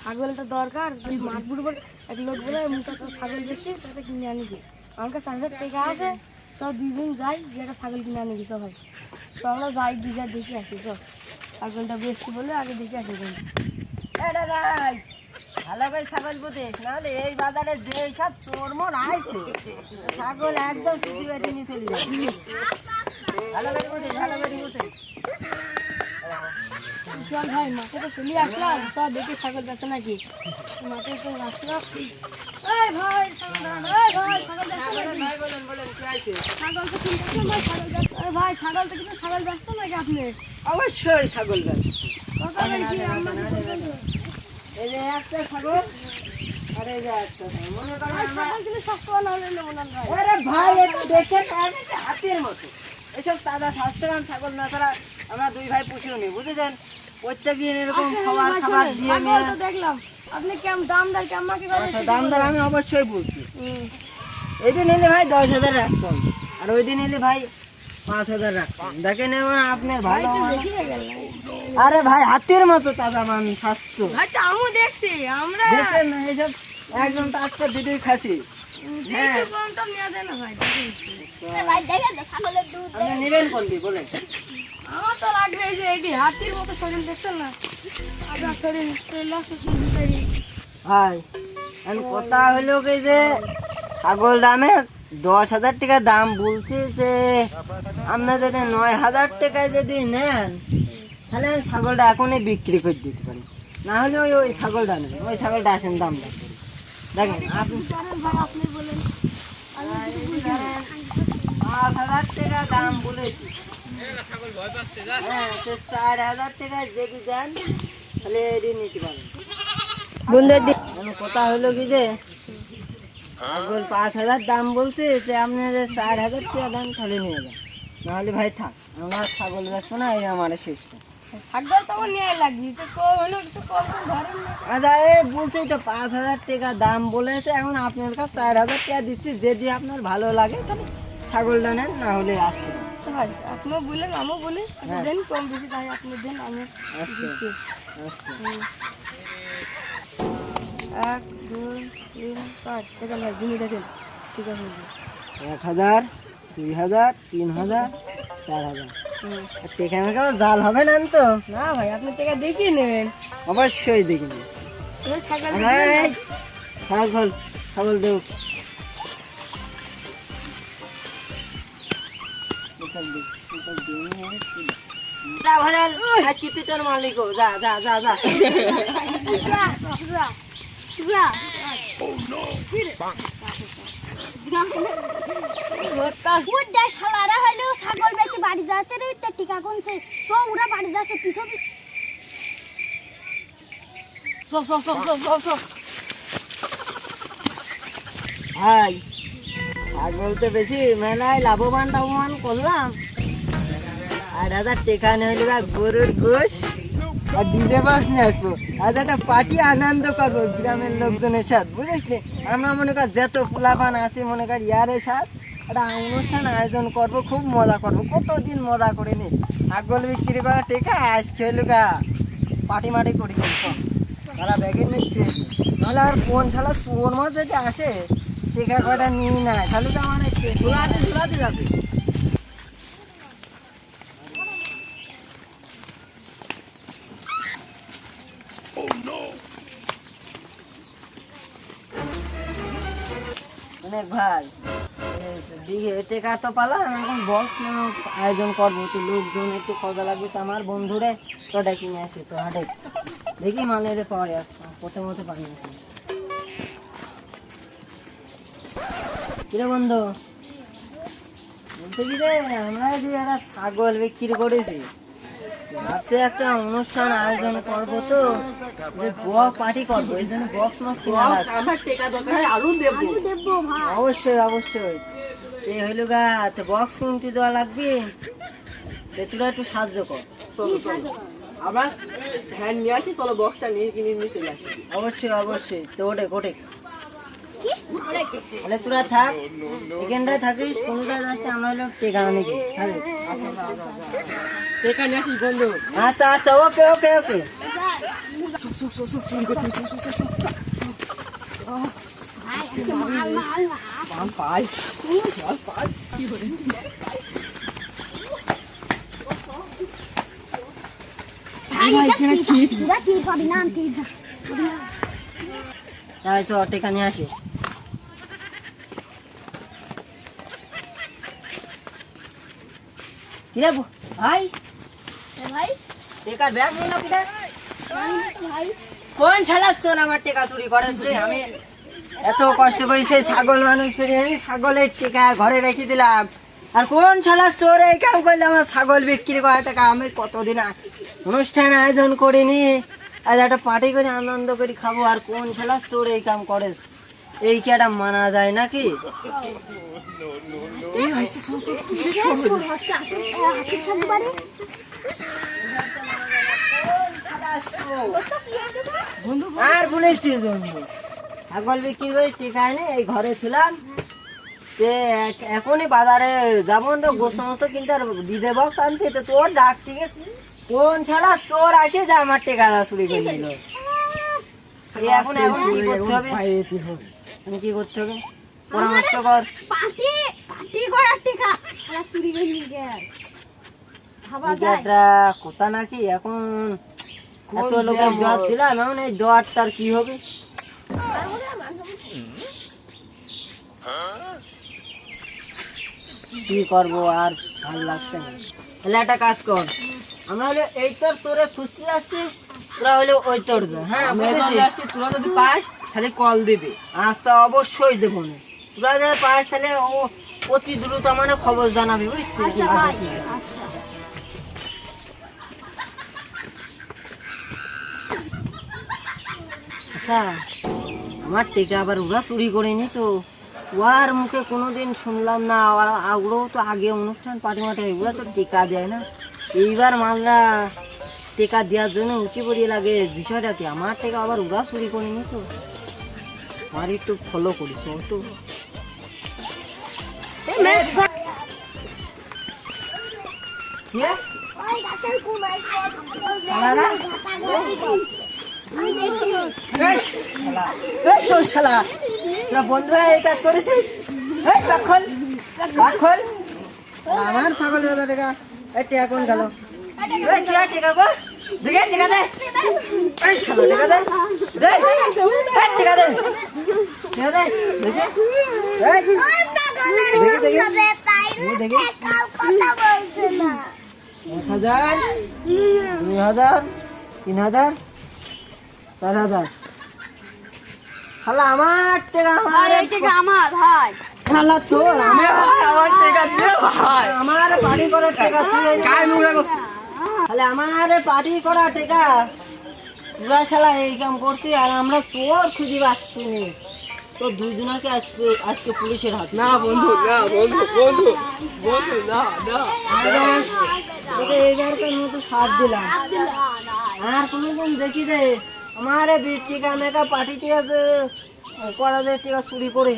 ছাগলটা দরকার, মাঠ বুড়বো এক লোক বলে মুখে ছাগল বেশি তাতে কিনে আনি কি আমার কাছে 4,000 টাকা আছে। সব দুজন যাই যে একটা ছাগল কিনে আনি গেছে ভাই। তো আমরা যাই দিঘা দেখে আসি। তো ছাগলটা বেশি বলে আগে দেখে আসি। ভালো করে ছাগল পুঁতে, নাহলে এই বাজারে যে সব চোর মোর আইছে ছাগল একদম চুটি বেঁধে নিয়ে চলে যায়। ভালো করে পুঁতে, ভালো করে পুঁতে। চল ভাই মাঠে তো চলে আসলাম, চল দেখি ছাগল বেঁচে নাকি। মাঠে তো আসলাম। এই ভাই ছাগল ভাই ছাগল তো কিন্তু ছাগল ব্যস্ত নাকি আপনি? অবশ্যই ছাগল এই যে একটা ছাগল আর এই যে একটা ছাগল, মনে করেন ভাই একটু দেখেন হাতির মতো এইসব তাজা স্বাস্থ্যবান ছাগল না ছাড়া আমরা দুই ভাই পুষিও নি, বুঝেছেন? প্রত্যেকদিন এরকম খাবার দিয়ে দেখলাম আপনি কেমন দামদার কেমন কি দামদার আমি অবশ্যই বলছি। এইটা নিলে ভাই 10,000 রাখতাম, আর ওইটা নিলে ভাই 5,000 রাখতাম। দেখেন আপনার ভালো। আরে ভাই হাতের মতো তাজা মান স্বাস্থ্য। আচ্ছা আমিও দেখছি, আমরা দেখেন না এইসব একদম টাটকা দুটোই খাসি। হ্যাঁ আপনি নেবেন কোনটি বলেন? আমার তো লাগবে এই যে এটি হাতির মতো শরীর দেখছেন না, আপনার শরীর ভাই কথা হলো কি যে ছাগল দামের 10,000 টাকা দাম বলছি, যে আপনার যদি 9,000 টাকায় যদি নেন তাহলে আমি ছাগলটা এখনই বিক্রি করে দিতে পারি, না হলে ওই ছাগলটা নেন, ওই ছাগলটা আসেন দাম দেখেন আপনি বলেন 5,000 টাকা দাম বলেছি। হ্যাঁ 4,000 টাকা যদি দেন তাহলে এটি নিতে পারেন। কথা হলো কি যে ছাগল 5,000 দাম বলছে, যে আপনি যে 4,000 টাকা দেন তাহলে নিয়ে যান, নাহলে ভাই থাক, আমরা ছাগল বেচবো না, এই আমার শেষ। আচ্ছা এই বলছি তো 5,000 টাকা দাম বলেছে, এখন আপনার কাছে 4,000 টাকা দিচ্ছি, যদি আপনার ভালো লাগে তাহলে ছাগলটা নেন, না হলে আসতে পারেন। ভাই আপনিও বললেন আমিও বলি, দেন কম বেশি তাই আপনি দেন আমি। আচ্ছা আচ্ছা 1 2 3 4 দেখেন ভাই জিনিস দেখেন ঠিক আছে। 1,000 2,000 3,000 4,000 টাকা মেকা জাল হবে না তো? না ভাই আপনি টাকা দেখিয়ে নেবেন। অবশ্যই দেখি নেবেন। ছাগল ছাগল দেব আজকে তুই তোর মালিক যা যা যা যা। ছাগল বেশি বাড়ি যাচ্ছে রে, টিকা কোনছে ওরা বাড়ি যাচ্ছে পিছনে। ভাই ছাগল তো বেশি মেলায় লাভবান টাভবান করলাম, 8,000 টাকা নিয়ে গরুর গোশ আর ডিজে বাস নিয়ে আসবো, আর একটা পার্টি আনন্দ করবো গ্রামের লোকজনের সাথে, বুঝিস নি? আমরা মনে কর যত ফুলাপান আছি মনে কর ইয়ারের সাথে একটা অনুষ্ঠান আয়োজন করবো, খুব মজা করবো, কতদিন মজা করিনি। ছাগল বিক্রি করা টেকা আজকে হইল গা পাটি মাটি করি তারা ব্যাগের নিচ্ছে, নাহলে আর কোন শালা চোর মাছ যদি আসে টেকা কয়টা নিয়ে নেয় তাহলে তো আমার ঝুলাতে যাবে। অনেক ভাই টেকা তো পালাম, এখন বক্স আয়োজন করবো, তো লোকজন একটু কথা লাগবে, তো আমার বন্ধুরে তো ডেকে নিয়ে আসি, তো হাটে দেখি মালের পাওয়া যায়, প্রথমত পানি আসে। কিরে বন্ধু বলতে কি রে, আমরা যে একটা ছাগল বিক্রি করেছি, ভাবছি একটা অনুষ্ঠান আয়োজন করবো, তো পার্টি করবো, এই জন্য বক্স মাছ কিনা অবশ্যই অবশ্যই। এই হইল গা তো বক্স কিনতে দেওয়া লাগবে, তোরা একটু সাহায্য কর। আমরা ভ্যান নিয়ে আসি, চলো বক্সটা নিয়ে কিনে নিয়ে চলে আসি। অবশ্যই অবশ্যই, তো ওটে কোটে তাহলে তোরা থাক, এখানটায় থাকিস, কোনো জায়গায় আমরা হলো টেকা নাকি। টেকা নিয়ে আসিস বন্ধু। আচ্ছা আচ্ছা, ওকে ওকে ওকে। ভাই আজকে মাল মাল মাল পাই। ভাই এখানে কি পুরা তীর পাবি না তীর তাই চ টেকা নিয়ে আসি। কিরে ভাই, ভাই টেকার ব্যাগ নিল কিটা? ভাই কোন ছাড়াচ্ছ আমার টেকা চুরি করে? আমি এত কষ্ট করে সেই ছাগল মানুষ করে আমি ছাগলের টেকা ঘরে রেখে দিলাম, আর কোন শালা চোর এই কাম করলে আমার ছাগল বিক্রি করার টাকা? আমি কতদিন অনুষ্ঠান আয়োজন করিনি, আজ একটা পার্টি করে আনন্দ করে খাবো, আর কোন শালা চোর এই কাম করেস? এই কি একটা মানা যায় নাকি? আর পুলিশ স্টেশন ছাগল বিক্রি করে টেকা এনে এই ঘরে ছিলাম, যে এখনই বাজারে যাবো তো গোস্ত মোস্ত কিনতে, আর ডিজে বক্স আনতে, তো তোর ডাক থেকে কোন ছাড়া চোর আসে যে আমার টেকাটা চুরি করে নিল। এখন এখন কি করতে হবে? আমি কি করতে হবে পরামর্শ কর। পার্টি পার্টি করার টাকা আলা চুরি করে নিয়ে গেল ভাবা এটা যায় একটা কথা নাকি? এখন এত লোকের দর দিলাম, এখন এই দর তার কি হবে? কি করবো আর ভালো লাগছে না। তাহলে একটা কাজ কর, আমরা হলে এই তোর তোরে খুঁজতে যাচ্ছি, তোরা হলে ওই তোর যা। হ্যাঁ আমরা বুঝেছি? যদি আসি, তোরা যদি পাস তাহলে কল দিবি। আচ্ছা অবশ্যই দেবো না, তোরা যদি পাস তাহলে ও অতি দ্রুত মানে খবর জানাবি, বুঝছিস? আচ্ছা ভাই আচ্ছা আচ্ছা, আমার টেকা আবার ওরা চুরি করেনি তো? ওর মুখে কোনোদিন শুনলাম না, ওগুলো তো আগে অনুষ্ঠান পার্টি মাঠে ওগুলো তো টেকা দেয় না, এইবার মালরা টেকা দেওয়ার জন্য উঁচি পড়িয়ে লাগে। বিষয়টা কি? আমার টেকা আবার ওরা চুরি করেনি তো? আমার একটু ফলো করিস তো। কি রে? ওই গাছের কুমার শালারা? এই শালা, এই চোর শালা, তোরা বন্ধু হয়ে এই কাজ করেছিস? এই রাখল রাখল আমার ছাগল দাদা টেকা, এই টেকা কোন গেল? এই কি আর টেকা গো? দেখে টেকা দে, এই শালা টেকা দে, দে এই টেকা দে, টেকা দে, দেখে এই দেখে দেখে দেখে 1,000 2,000 3,000 4,000। শালা আমার টাকা, আমার এই টাকা আমার ভাই শালা তোর, আমার টেকা দিয়ে ভাই। আমার পার্টি করার টাকা তুই কায় নোংরা করছিস? তাহলে আমার পার্টি করা টাকা পুরা শালা এই কাম করছি, আর আমরা তোর খুঁজে পাচ্ছি নি। তো দুজনাকে আজকে আজকে পুলিশের হাতে। না বন্ধু, না বন্ধু, বন্ধু বন্ধু, না না। তোকে এইবারকার মতো সাথ দিলাম, আর কোনোদিন দেখি দে আমার টিকা মেকা পার্টি টিকা করা যায় টিকা চুরি করে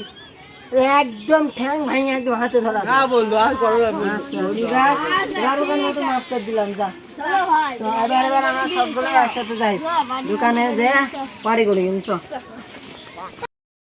একদম ঠ্যাং ভাঙে একদম হাতে ধরা। না বন্ধু, আর করো না বন্ধু। আচ্ছা ঠিক আছে, এবার মতো মাফ করে দিলাম, যা। চলো ভাই তো এবার আমরা সবগুলো একসাথে যাই দোকানে যে পার্টি করি কিন্তু।